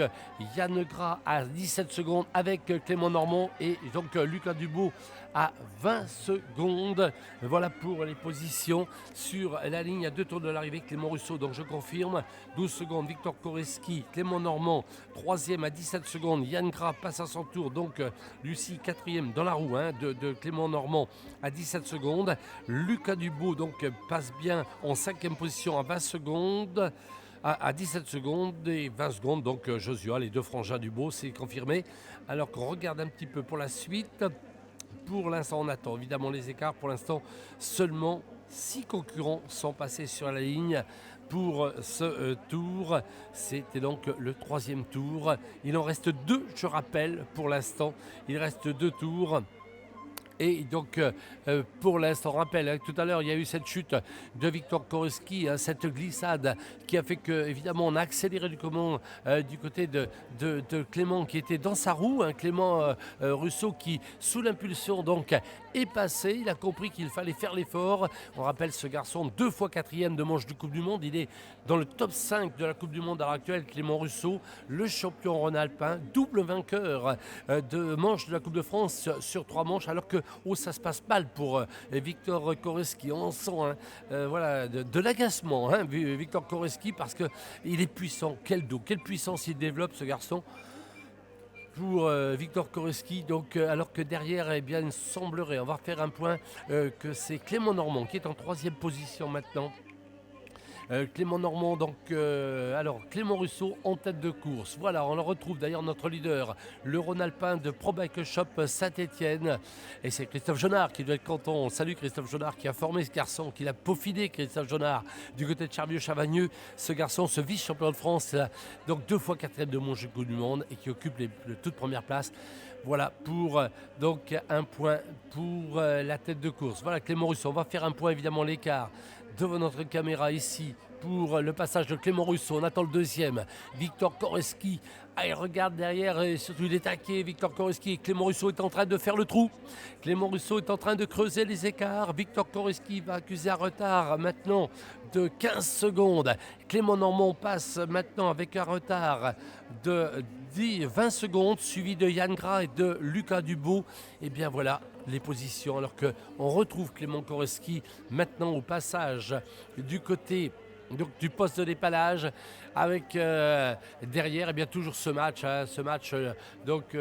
Yann Gras à 17 secondes avec Clément Normand et donc Lucas Dubout à 20 secondes. Voilà pour les positions sur la ligne à 2 tours de l'arrivée. Clément Russo, donc je confirme, 12 secondes. Victor Koreski, Clément Normand, 3e à 17 secondes. Yann Gras passe à son tour, donc Lucie, 4e dans la roue de Clément Normand à 17 secondes. Lucas Dubout donc passe bien en 5e position à 20 secondes. À 17 secondes et 20 secondes, donc Josua, les deux frangins du Beau, c'est confirmé. Alors qu'on regarde un petit peu pour la suite. Pour l'instant, on attend évidemment les écarts. Pour l'instant, seulement 6 concurrents sont passés sur la ligne pour ce tour. C'était donc le 3e tour. Il en reste 2, je rappelle, pour l'instant. Il reste 2 tours. Et donc, pour l'instant, on rappelle, tout à l'heure, il y a eu cette chute de Victor Koreski, cette glissade qui a fait que, évidemment, on a accéléré du côté de Clément qui était dans sa roue, Clément Russo qui, sous l'impulsion, donc, est passé. Il a compris qu'il fallait faire l'effort. On rappelle ce garçon, 2 fois 4e de manche de Coupe du Monde. Il est dans le top 5 de la Coupe du Monde à l'heure actuelle, Clément Russo, le champion rhône-alpin, double vainqueur de manche de la Coupe de France sur 3 manches, alors que ça se passe mal pour Victor Koreski. On sent voilà, de l'agacement, Victor Koreski, parce qu'il est puissant. Quel dos, quelle puissance il développe, ce garçon. Pour Victor Koreski, donc, alors que derrière, eh bien, il semblerait, on va faire un point, que c'est Clément Normand qui est en 3e position maintenant. Clément Normand, donc alors Clément Russo en tête de course. Voilà, on le retrouve d'ailleurs notre leader, le Rhône-Alpin de Pro Bike Shop Saint-Étienne. Et c'est Christophe Jonard qui doit être content. Salut Christophe Jonard qui a formé ce garçon, qui l'a peaufiné, Christophe Jonard, du côté de Charvieux-Chavagneux. Ce garçon, ce vice-champion de France, donc 2 fois 4e de manche du Coupe du Monde et qui occupe les toutes premières places. Voilà pour donc un point pour la tête de course. Voilà Clément Russo, on va faire un point évidemment l'écart devant notre caméra ici pour le passage de Clément Russo. On attend le 2e, Victor Koreski. Il regarde derrière et surtout il est taqué, Victor Koreski. Clément Russo est en train de faire le trou. Clément Russo est en train de creuser les écarts. Victor Koreski va accuser un retard maintenant de 15 secondes. Clément Normand passe maintenant avec un retard de 20 secondes, suivi de Yann Gras et de Lucas Dubout. Et bien voilà les positions, alors qu'on retrouve Clément Koreski maintenant au passage du côté donc, du poste de dépannage, avec derrière, bien toujours ce match, donc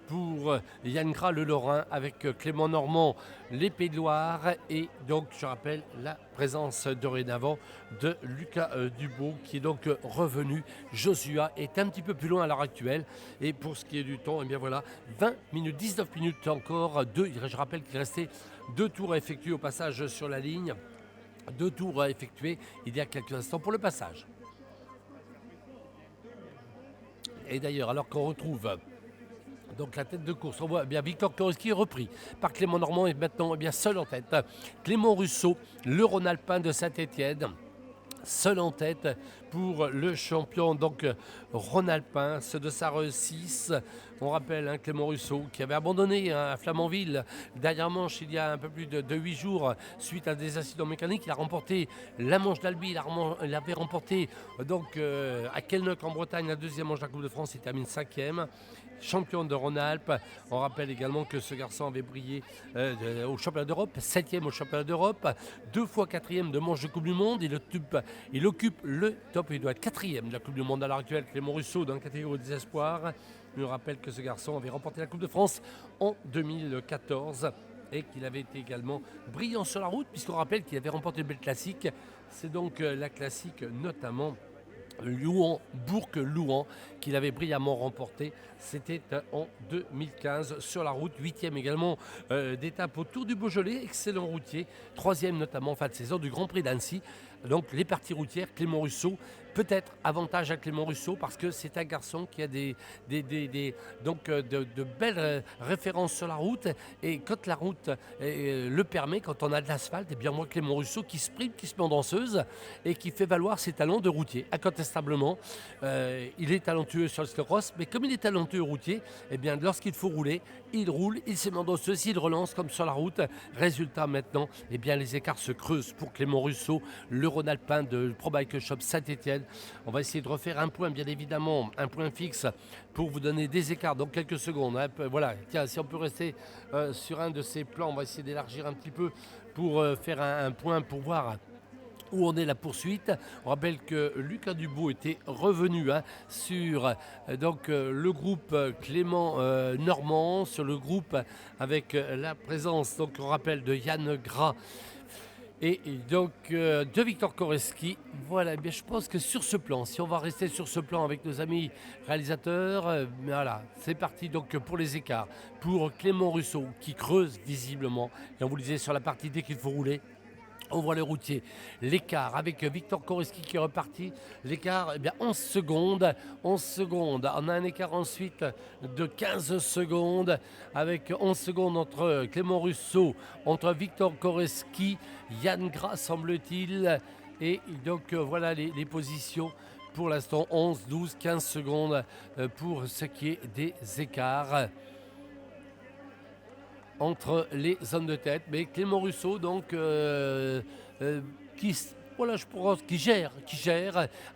pour Yann Gras le Lorrain, avec Clément Normand les Pays de Loire, et donc je rappelle la présence dorénavant de Lucas Dubout qui est donc revenu. Josua est un petit peu plus loin à l'heure actuelle, et pour ce qui est du temps, et bien voilà, 20 minutes, 19 minutes encore, je rappelle qu'il restait 2 tours à effectuer au passage sur la ligne. 2 tours à effectuer il y a quelques instants pour le passage. Et d'ailleurs, alors qu'on retrouve donc la tête de course, on voit bien Victor Koreski est repris par Clément Normand et maintenant bien seul en tête. Clément Russo, le Rhône-Alpin de Saint-Étienne, seul en tête pour le champion donc Rhône-Alpin, ce de Sarre 6. On rappelle Clément Russo qui avait abandonné à Flamanville derrière Manche il y a un peu plus de 8 jours suite à des accidents mécaniques. Il a remporté la Manche d'Albi, il avait remporté donc à Kelnock en Bretagne la 2e manche de la Coupe de France. Il termine 5e. Champion de Rhône-Alpes. On rappelle également que ce garçon avait brillé au championnat d'Europe, 7e au championnat d'Europe, 2 fois 4e de manche de Coupe du Monde. Il occupe le top, il doit être 4e de la Coupe du Monde à l'heure actuelle. Clément Russo dans la catégorie des espoirs. Je rappelle que ce garçon avait remporté la Coupe de France en 2014 et qu'il avait été également brillant sur la route, puisqu'on rappelle qu'il avait remporté une belle classique. C'est donc la classique notamment Bourg-Louan qu'il avait brillamment remporté. C'était en 2015 sur la route, 8e également d'étape autour du Beaujolais, excellent routier, 3e notamment en fin de saison du Grand Prix d'Annecy Donc les parties routières, Clément Russo, peut-être avantage à Clément Russo parce que c'est un garçon qui a de belles références sur la route. Et quand la route le permet, quand on a de l'asphalte, et bien moi Clément Russo qui sprint, qui se met en danseuse et qui fait valoir ses talents de routier. Incontestablement, il est talentueux sur le cyclocross, mais comme il est talentueux routier, et bien lorsqu'il faut rouler, il roule, il se met en danseuse, il relance comme sur la route. Résultat maintenant, eh bien les écarts se creusent pour Clément Russo, le Rhône-Alpin de Pro Bike Shop Saint-Étienne. On va essayer de refaire un point, bien évidemment, un point fixe pour vous donner des écarts dans quelques secondes. Hein. Voilà, tiens, si on peut rester sur un de ces plans, on va essayer d'élargir un petit peu pour faire un point pour voir où en est la poursuite. On rappelle que Lucas Dubout était revenu sur le groupe Clément Normand, sur le groupe avec la présence, donc on rappelle, de Yann Gras et donc de Victor Koreski. Voilà, eh bien, je pense que sur ce plan, si on va rester sur ce plan avec nos amis réalisateurs, voilà, c'est parti donc pour les écarts. Pour Clément Russo qui creuse visiblement, et on vous le disait sur la partie dès qu'il faut rouler, on voit le routier, l'écart avec Victor Koreski qui est reparti, l'écart, eh bien 11 secondes, on a un écart ensuite de 15 secondes, avec 11 secondes entre Clément Russo, entre Victor Koreski, Yann Gras semble-t-il, et donc voilà les positions. Pour l'instant, 11, 12, 15 secondes pour ce qui est des écarts entre les zones de tête, mais Clément Russo donc je pense qui gère,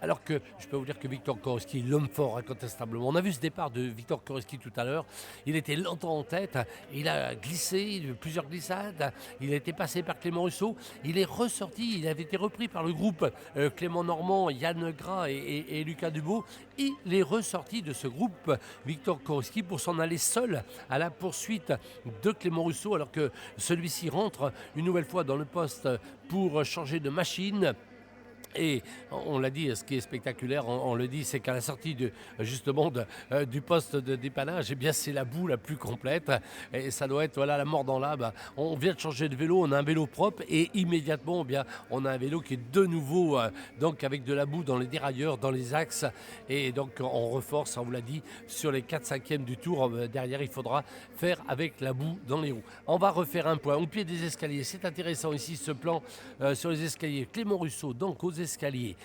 alors que je peux vous dire que Victor Koreski, l'homme fort incontestablement. On a vu ce départ de Victor Koreski tout à l'heure, il était longtemps en tête, il a glissé, il a eu plusieurs glissades, il a été passé par Clément Russo, il est ressorti, il avait été repris par le groupe Clément Normand, Yann Gras et Lucas Dubout. Il est ressorti de ce groupe Victor Koreski pour s'en aller seul à la poursuite de Clément Russo, alors que celui-ci rentre une nouvelle fois dans le poste pour changer de machine. Et on l'a dit, ce qui est spectaculaire, on le dit, c'est qu'à la sortie du poste de dépannage, eh bien c'est la boue la plus complète. Et ça doit être la mort dans l'âme. On vient de changer de vélo, on a un vélo propre et immédiatement, eh bien, on a un vélo qui est de nouveau donc avec de la boue dans les dérailleurs, dans les axes. Et donc on reforce, on vous l'a dit, sur les 4/5e du tour. Derrière, il faudra faire avec la boue dans les roues. On va refaire un point au pied des escaliers. C'est intéressant ici ce plan sur les escaliers. Clément Russo, donc aux escaliers,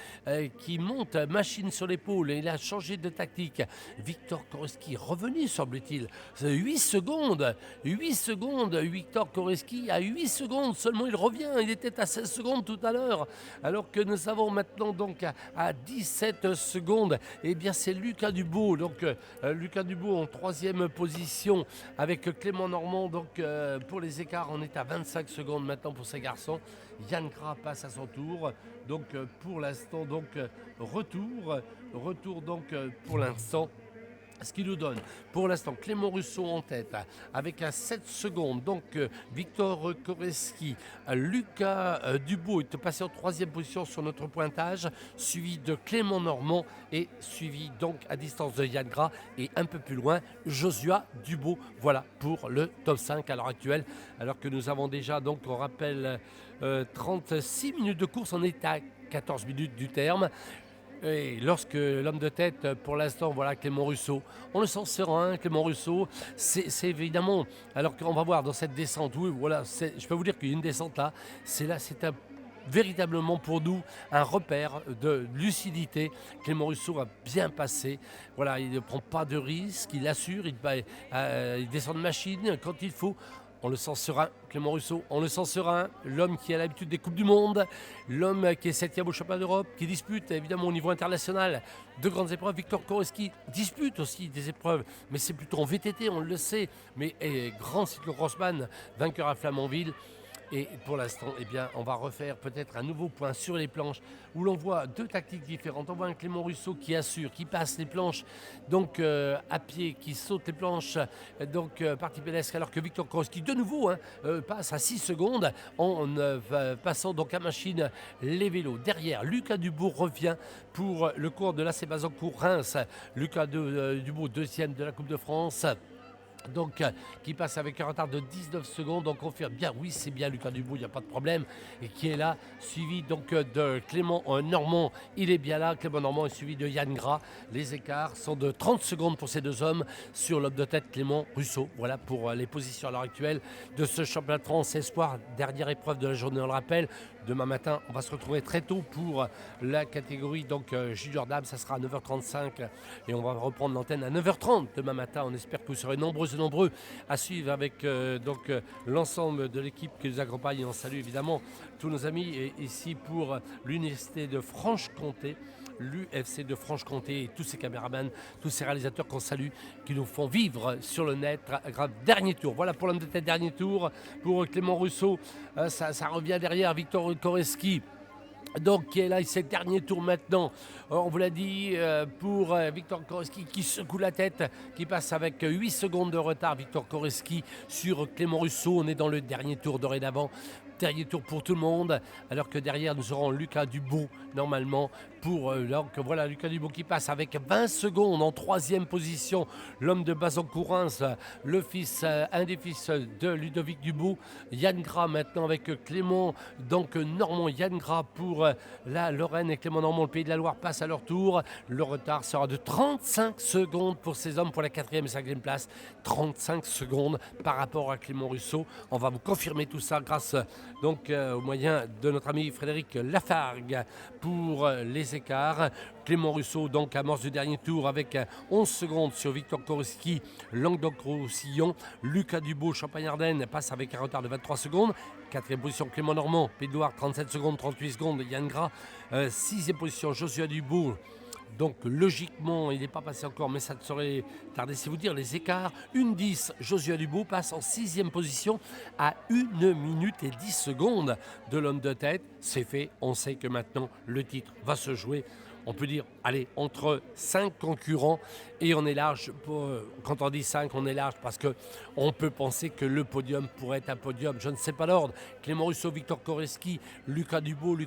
qui monte machine sur l'épaule, et il a changé de tactique. Victor Koreski revenu, semble-t-il. 8 secondes, Victor Koreski à 8 secondes seulement, il revient, il était à 16 secondes tout à l'heure, alors que nous avons maintenant donc à 17 secondes, et bien c'est Lucas Dubout, donc Lucas Dubout en 3e position avec Clément Normand, donc pour les écarts on est à 25 secondes maintenant pour ces garçons. Yann Gras passe à son tour, donc pour l'instant retour donc pour l'instant. Ce qui nous donne pour l'instant Clément Russo en tête avec un 7 secondes, donc Victor Koreski, Lucas Dubout est passé en 3e position sur notre pointage, suivi de Clément Normand et suivi donc à distance de Yann Gras et un peu plus loin Joshua Dubout. Voilà pour le top 5 à l'heure actuelle, alors que nous avons déjà, donc on rappelle, 36 minutes de course, on est à 14 minutes du terme. Et lorsque l'homme de tête, pour l'instant, voilà Clément Russo, on le sent serein, Clément Russo, c'est évidemment, alors qu'on va voir dans cette descente, oui, voilà, je peux vous dire qu'il y a une descente là, c'est véritablement pour nous un repère de lucidité. Clément Russo a bien passé, voilà, il ne prend pas de risques, il assure, il descend de machine quand il faut. On le sent serein, Clément Russo, on le sent serein, l'homme qui a l'habitude des Coupes du Monde, l'homme qui est 7e au championnat d'Europe, qui dispute évidemment au niveau international de grandes épreuves. Victor Koreski dispute aussi des épreuves, mais c'est plutôt en VTT, on le sait, mais grand cyclo-crossman, vainqueur à Flamanville. Et pour l'instant, eh bien, on va refaire peut-être un nouveau point sur les planches où l'on voit deux tactiques différentes. On voit un Clément Russo qui assure, qui passe les planches donc à pied, qui saute les planches donc partie pédestre, alors que Victor Koreski de nouveau passe à 6 secondes en passant donc à machine les vélos. Derrière, Lucas Dubout revient pour le cours de la Sébazancourt Reims. Lucas Dubout, 2e de la Coupe de France. donc qui passe avec un retard de 19 secondes. On confirme bien, oui, c'est bien Lucas Dubout, il n'y a pas de problème, et qui est là, suivi donc de Clément Normand, il est bien là. Clément Normand est suivi de Yann Gras. Les écarts sont de 30 secondes pour ces deux hommes sur l'homme de tête Clément Russo. Voilà pour les positions à l'heure actuelle de ce championnat de France espoir, dernière épreuve de la journée, on le rappelle. Demain matin, on va se retrouver très tôt pour la catégorie donc junior dames. Ça sera à 9h35 et on va reprendre l'antenne à 9h30 demain matin. On espère que vous serez nombreux à suivre avec l'ensemble de l'équipe qui nous accompagne. Et on salue évidemment tous nos amis ici pour l'Université de Franche-Comté, l'UFC de Franche-Comté, et tous ces caméramans, tous ces réalisateurs qu'on salue, qui nous font vivre sur le net. Grave, dernier tour, voilà pour l'homme de tête, dernier tour pour Clément Russo. Ça revient derrière Victor Koreski, donc qui est là, c'est le dernier tour maintenant. On vous l'a dit pour Victor Koreski qui secoue la tête, qui passe avec 8 secondes de retard. Victor Koreski sur Clément Russo. On est dans le dernier tour dorénavant. Dernier tour pour tout le monde, alors que derrière nous aurons Lucas Dubout normalement pour donc voilà Lucas Dubout qui passe avec 20 secondes en troisième position. L'homme de Bazan-Courins, le fils, un des fils de Ludovic Dubout. Yann Gras maintenant avec Clément donc Normand. Yann Gras pour la Lorraine et Clément Normand, le Pays de la Loire, passe à leur tour. Le retard sera de 35 secondes pour ces hommes pour la 4e et 5e place. 35 secondes par rapport à Clément Russo. On va vous confirmer tout ça grâce donc au moyen de notre ami Frédéric Lafargue pour les écarts. Clément Russo donc amorce du dernier tour avec 11 secondes sur Victor Koreski, Languedoc-Roussillon. Lucas Dubout, Champagne-Ardenne, passe avec un retard de 23 secondes. 4e position Clément Normand, Pays de Loire, 37 secondes, 38 secondes. Yann Gras, 6e position Joshua Dubout. Donc logiquement, il n'est pas passé encore, mais ça ne saurait tarder si vous dire les écarts. 1-10, Joshua Dubout passe en 6e position à 1 minute et 10 secondes de l'homme de tête. C'est fait, on sait que maintenant le titre va se jouer. On peut dire, allez, entre 5 concurrents et on est large. Quand on dit 5, on est large parce qu'on peut penser que le podium pourrait être un podium. Je ne sais pas l'ordre. Clément Russo, Victor Koreski, Lucas Dubout,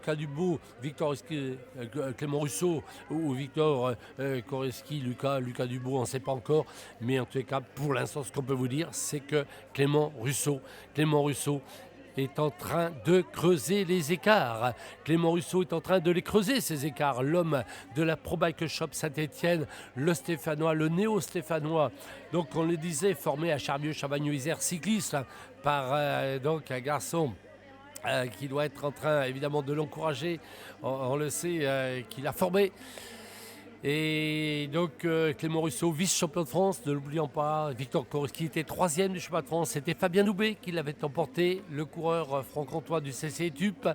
Clément Russo ou Victor Koreski, Lucas Dubout, on ne sait pas encore. Mais en tous les cas, pour l'instant, ce qu'on peut vous dire, c'est que Clément Russo est en train de creuser les écarts. Clément Russo est en train de les creuser, ces écarts. L'homme de la Pro Bike Shop Saint-Étienne, le Stéphanois, le néo-Stéphanois. Donc on le disait, formé à Charmieux-Chavagneux-Isère, cycliste par donc un garçon qui doit être en train évidemment de l'encourager. On le sait, qu'il a formé. Et donc Clément Russo, vice-champion de France, ne l'oublions pas. Victor Koreski était 3e du championnat de France. C'était Fabien Doubé qui l'avait emporté, le coureur franc-comtois du CC Etup.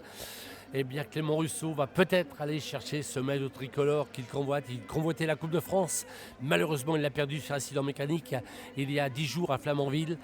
Eh bien Clément Russo va peut-être aller chercher ce maillot tricolore qu'il convoite. Il convoitait la Coupe de France. Malheureusement, il l'a perdu sur accident mécanique il y a 10 jours à Flamanville.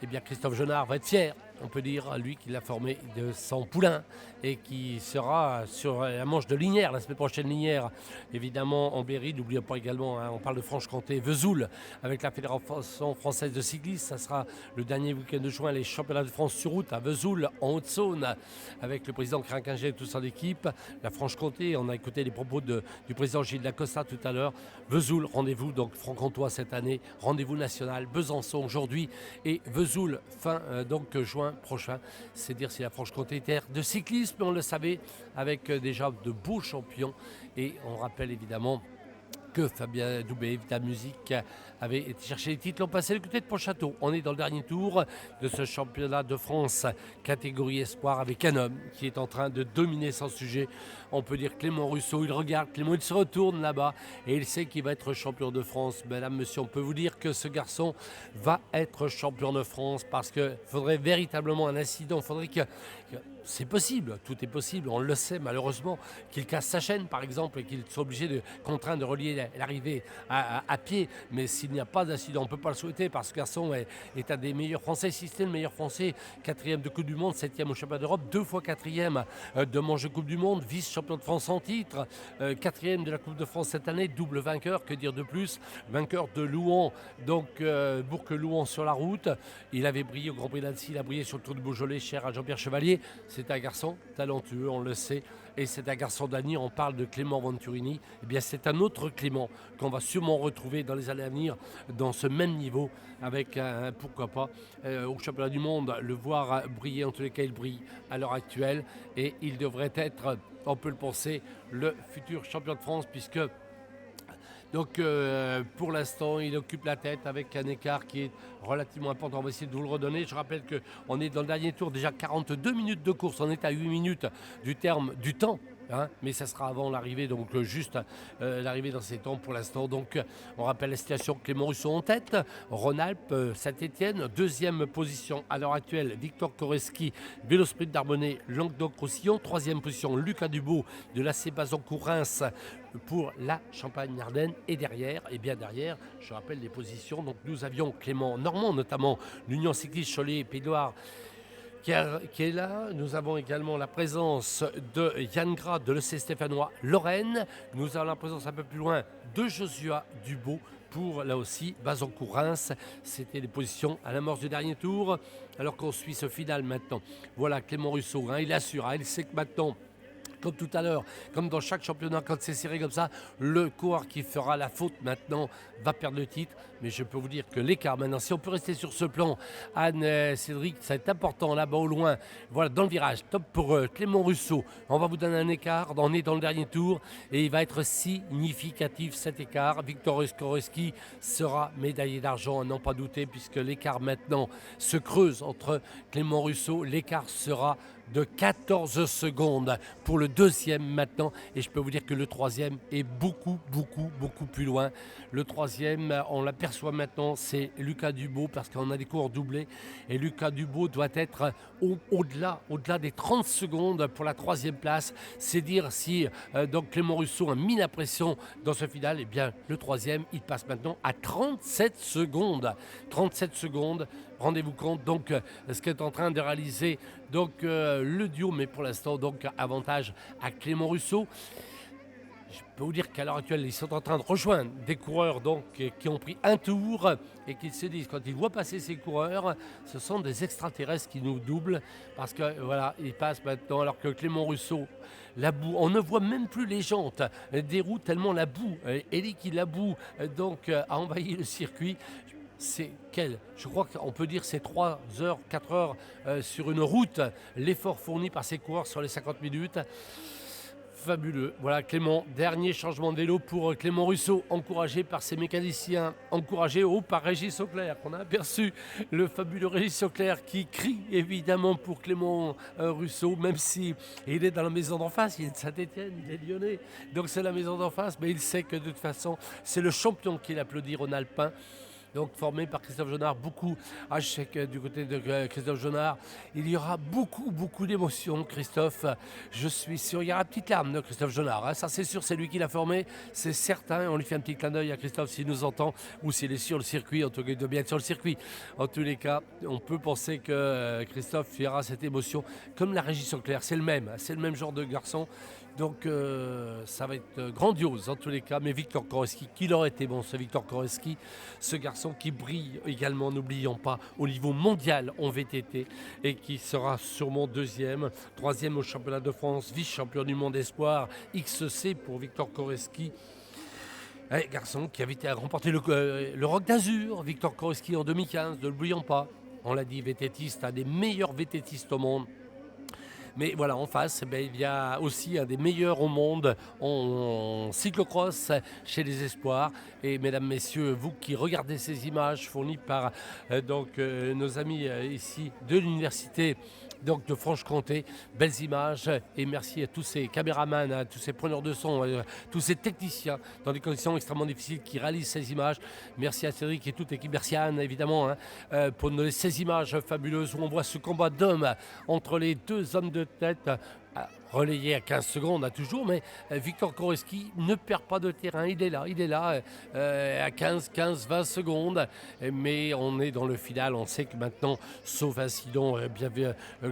Eh bien Christophe Jonard va être fier, on peut dire, lui qui l'a formé de son poulain et qui sera sur la manche de Lignières, la semaine prochaine. Lignières, évidemment, en Berry. N'oublions pas également, on parle de Franche-Comté, Vesoul, avec la Fédération française de cyclisme. Ça sera le dernier week-end de juin, les championnats de France sur route à Vesoul, en Haute-Saône, avec le président Crinquinger et toute son équipe. La Franche-Comté, on a écouté les propos du président Gilles Lacosta tout à l'heure. Vesoul, rendez-vous donc franc-comtois cette année, rendez-vous national. Besançon aujourd'hui et Vesoul fin donc juin prochain. C'est dire si la Franche-Comté est terre de cyclisme, on le savait, avec déjà de beaux champions. Et on rappelle évidemment que Fabien Doubé, Vita Musique, avait été chercher les titres l'an passé du côté de Pontchâteau. On est dans le dernier tour de ce championnat de France catégorie espoir avec un homme qui est en train de dominer son sujet. On peut dire Clément Russo, il regarde Clément, il se retourne là-bas et il sait qu'il va être champion de France. Mesdames, messieurs, on peut vous dire que ce garçon va être champion de France parce qu'il faudrait véritablement un incident, il faudrait que c'est possible, tout est possible, on le sait malheureusement, qu'il casse sa chaîne par exemple et qu'il soit obligé contraint de relier l'arrivée à pied. Mais s'il n'y a pas d'incident, on ne peut pas le souhaiter parce que ce garçon est un des meilleurs Français, si c'est le meilleur Français, 4e de Coupe du Monde, 7e au championnat d'Europe, 2 fois 4e de manche de Coupe du Monde, vice-champion de France en titre, 4e de la Coupe de France cette année, double vainqueur, que dire de plus, vainqueur de Louan, donc Bourg-Louan sur la route. Il avait brillé au Grand Prix d'Annecy, il a brillé sur le Tour de Beaujolais, cher à Jean-Pierre Chevalier. c'est un garçon talentueux, on le sait, et c'est un garçon d'avenir. On parle de Clément Venturini, eh bien c'est un autre Clément qu'on va sûrement retrouver dans les années à venir dans ce même niveau, avec pourquoi pas au championnat du monde, le voir briller. En tous les cas, il brille à l'heure actuelle et il devrait être, on peut le penser, le futur champion de France, puisque donc pour l'instant, il occupe la tête avec un écart qui est relativement important. On va essayer de vous le redonner. Je rappelle qu'on est dans le dernier tour, déjà 42 minutes de course. On est à 8 minutes du terme du temps. Mais ça sera avant l'arrivée, donc juste l'arrivée dans ces temps pour l'instant. Donc on rappelle la situation: Clément Russo en tête, Rhône-Alpes, Saint-Étienne, deuxième position à l'heure actuelle, Victor Koreski, Vélosprint d'Arbonnet, Languedoc-Roussillon, troisième position, Lucas Dubout de l'AC Bazancourt-Reims pour la Champagne-Ardenne, et derrière, et bien derrière, je rappelle les positions. Donc nous avions Clément Normand, notamment l'Union Cycliste Cholet-Pays de Loire, qui est là. Nous avons également la présence de Yann Gras de l'EC Stéphanois Lorraine. Nous avons la présence un peu plus loin de Josua Dubo pour, là aussi, Bazancourt-Reims. C'était les positions à l'amorce du dernier tour, alors qu'on suit ce final maintenant. Voilà Clément Russo, il assure, il sait que maintenant, comme tout à l'heure, comme dans chaque championnat, quand c'est serré comme ça, le coureur qui fera la faute maintenant va perdre le titre. Mais je peux vous dire que l'écart maintenant, si on peut rester sur ce plan, Anne, Cédric, ça va être important là-bas au loin. Voilà, dans le virage, top pour Clément Russo. On va vous donner un écart, on est dans le dernier tour et il va être significatif cet écart. Victor Koreski sera médaillé d'argent, à n'en pas douter, puisque l'écart maintenant se creuse entre Clément Russo. L'écart sera de 14 secondes pour le deuxième maintenant, et je peux vous dire que le troisième est beaucoup plus loin. Le troisième, on l'aperçoit maintenant, c'est Lucas Dubo, parce qu'on a des coureurs doublés, et Lucas Dubo doit être au-delà des 30 secondes pour la troisième place. C'est dire si donc Clément Russo a mis la pression dans ce final. Et bien le troisième, il passe maintenant à 37 secondes. 37 secondes, rendez-vous compte donc ce qu'est en train de réaliser donc le duo, mais pour l'instant donc avantage à Clément Russo. Je peux vous dire qu'à l'heure actuelle, ils sont en train de rejoindre des coureurs donc, qui ont pris un tour, et qu'ils se disent, quand ils voient passer ces coureurs, ce sont des extraterrestres qui nous doublent, parce que voilà, ils passent maintenant, alors que Clément Russo, la boue, on ne voit même plus les jantes des roues tellement la boue, Eli la boue donc a envahi le circuit. Je crois qu'on peut dire c'est 3 heures, 4 heures sur une route, l'effort fourni par ces coureurs sur les 50 minutes. Fabuleux. Voilà Clément, dernier changement de vélo pour Clément Russo, encouragé par ses mécaniciens, encouragé par Régis Auclair, qu'on a aperçu, le fabuleux Régis Auclair qui crie évidemment pour Clément Russo, même si il est dans la maison d'en face, il est de Saint-Étienne, il est lyonnais, donc c'est la maison d'en face, mais il sait que de toute façon c'est le champion qui l'applaudit, Rhône-Alpin. Donc formé par Christophe Jonard, beaucoup, je sais que du côté de Christophe Jonard, il y aura beaucoup d'émotions, Christophe, je suis sûr, il y aura une petite larme de Christophe Jonard, ça c'est sûr, c'est lui qui l'a formé, c'est certain, on lui fait un petit clin d'œil à Christophe s'il nous entend, ou s'il est sur le circuit, en tout cas il doit bien être sur le circuit. En tous les cas, on peut penser que Christophe aura cette émotion, comme la Régis Auclair, c'est le même genre de garçon. Donc ça va être grandiose en tous les cas. Mais Victor Koreski, qu'il aurait été bon ce Victor Koreski, ce garçon qui brille également, n'oublions pas, au niveau mondial en VTT, et qui sera sûrement deuxième, troisième au championnat de France, vice-champion du monde espoir, XC pour Victor Koreski. Garçon qui avait remporté le Rock d'Azur, Victor Koreski en 2015, ne l'oublions pas. On l'a dit, VTTiste, un des meilleurs VTTistes au monde. Mais voilà, en face, il y a aussi un des meilleurs au monde en cyclocross chez les Espoirs. Et mesdames, messieurs, vous qui regardez ces images fournies par nos amis ici de l'université donc de Franche-Comté, belles images, et merci à tous ces caméramans, à tous ces preneurs de son, tous ces techniciens dans des conditions extrêmement difficiles qui réalisent ces images. Merci à Cédric et toute l'équipe, merci à Anne évidemment pour nous donner ces images fabuleuses où on voit ce combat d'hommes entre les deux hommes de tête. relayé à 15 secondes à toujours, mais Victor Korowski ne perd pas de terrain, il est là à 15, 20 secondes, mais on est dans le final, on sait que maintenant, sauf incident,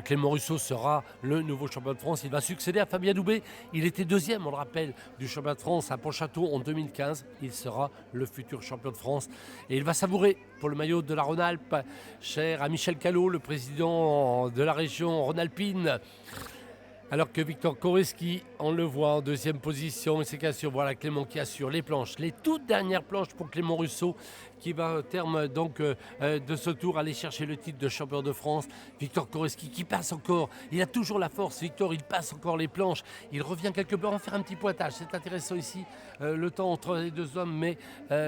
Clément Russo sera le nouveau champion de France, il va succéder à Fabien Doubé, il était deuxième, on le rappelle, du championnat de France à Pontchâteau en 2015, il sera le futur champion de France, et il va savourer pour le maillot de la Rhône-Alpes, cher à Michel Callot, le président de la région Rhône-Alpine. Alors que Victor Korowski, on le voit en deuxième position, c'est qu'assure, voilà Clément qui assure les planches, les toutes dernières planches pour Clément Russo qui va au terme donc de ce tour aller chercher le titre de champion de France. Victor Korowski qui passe encore, il a toujours la force, Victor, il passe encore les planches, il revient quelque part en faire un petit pointage, c'est intéressant ici, le temps entre les deux hommes, mais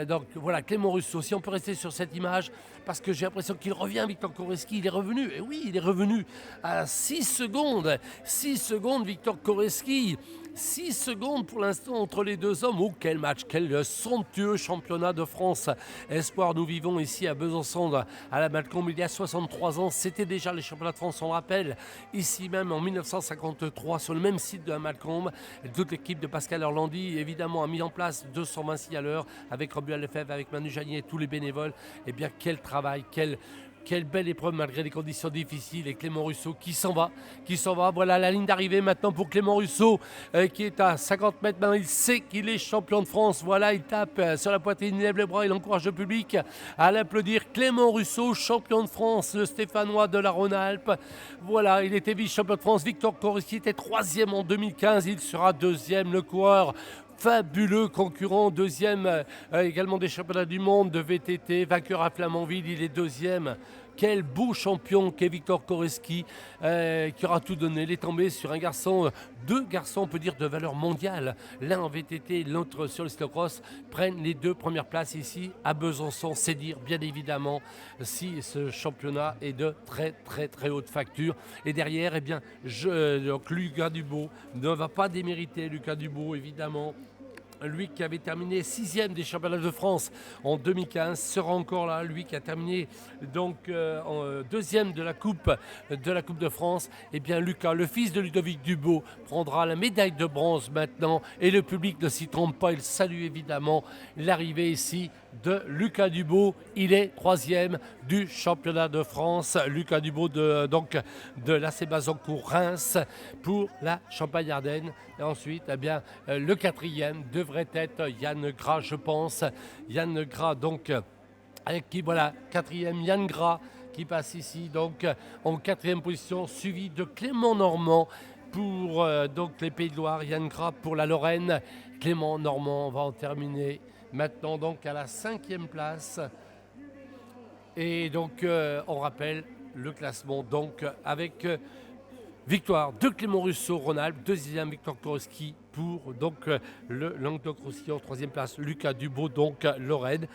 donc voilà Clément Russo, si on peut rester sur cette image, parce que j'ai l'impression qu'il revient, Victor Korowski, il est revenu, et oui, il est revenu à 6 secondes, Victor Korowski, 6 secondes pour l'instant entre les deux hommes. Oh, quel match, quel somptueux championnat de France. Espoir, nous vivons ici à Besançon, à la Malcombe, il y a 63 ans. C'était déjà les championnats de France, on rappelle, ici même en 1953, sur le même site de la Malcombe. Toute l'équipe de Pascal Orlandi, évidemment, a mis en place 220 à l'heure avec Romuald Lefebvre, avec Manu Janier et tous les bénévoles. Eh bien, quel travail, quelle belle épreuve malgré les conditions difficiles. Et Clément Russo qui s'en va. Voilà la ligne d'arrivée maintenant pour Clément Russo qui est à 50 mètres. Maintenant, il sait qu'il est champion de France. Voilà, il tape sur la poitrine, il lève les bras, il encourage le public à l'applaudir. Clément Russo, champion de France, le Stéphanois de la Rhône-Alpes. Voilà, il était vice-champion de France. Victor Korowski était troisième en 2015. Il sera deuxième, le coureur. Fabuleux concurrent, deuxième également des championnats du monde de VTT, vainqueur à Flamanville, il est deuxième. Quel beau champion qu'est Victor Korowski qui aura tout donné. Il est tombé sur un garçon, deux garçons on peut dire de valeur mondiale. L'un en VTT, l'autre sur le cyclocross, prennent les deux premières places ici à Besançon. C'est dire bien évidemment si ce championnat est de très très très haute facture. Et derrière, eh bien, donc Lucas Dubo ne va pas démériter. Lucas Dubo évidemment. Lui qui avait terminé 6e des championnats de France en 2015 sera encore là. Lui qui a terminé donc en deuxième de la Coupe de France. Eh bien Lucas, le fils de Ludovic Dubo, prendra la médaille de bronze maintenant. Et le public ne s'y trompe pas. Il salue évidemment l'arrivée ici de Lucas Dubo. Il est troisième du championnat de France. Lucas Dubo de l'AC Bazancourt-Reims pour la Champagne-Ardenne. Et ensuite, eh bien, le quatrième devrait être Yann Gras, je pense. Yann Gras, donc, avec qui, voilà, quatrième, Yann Gras, qui passe ici, donc, en quatrième position, suivi de Clément Normand pour donc les Pays de Loire, Yann Gras pour la Lorraine. Clément Normand va en terminer maintenant, donc, à la 5e place. Et donc, on rappelle le classement, donc, avec... victoire de Clément Russo, Rhône-Alpes, deuxième Victor Korowski pour donc le Languedoc-Roussillon, troisième place Lucas Dubo, donc Lorraine.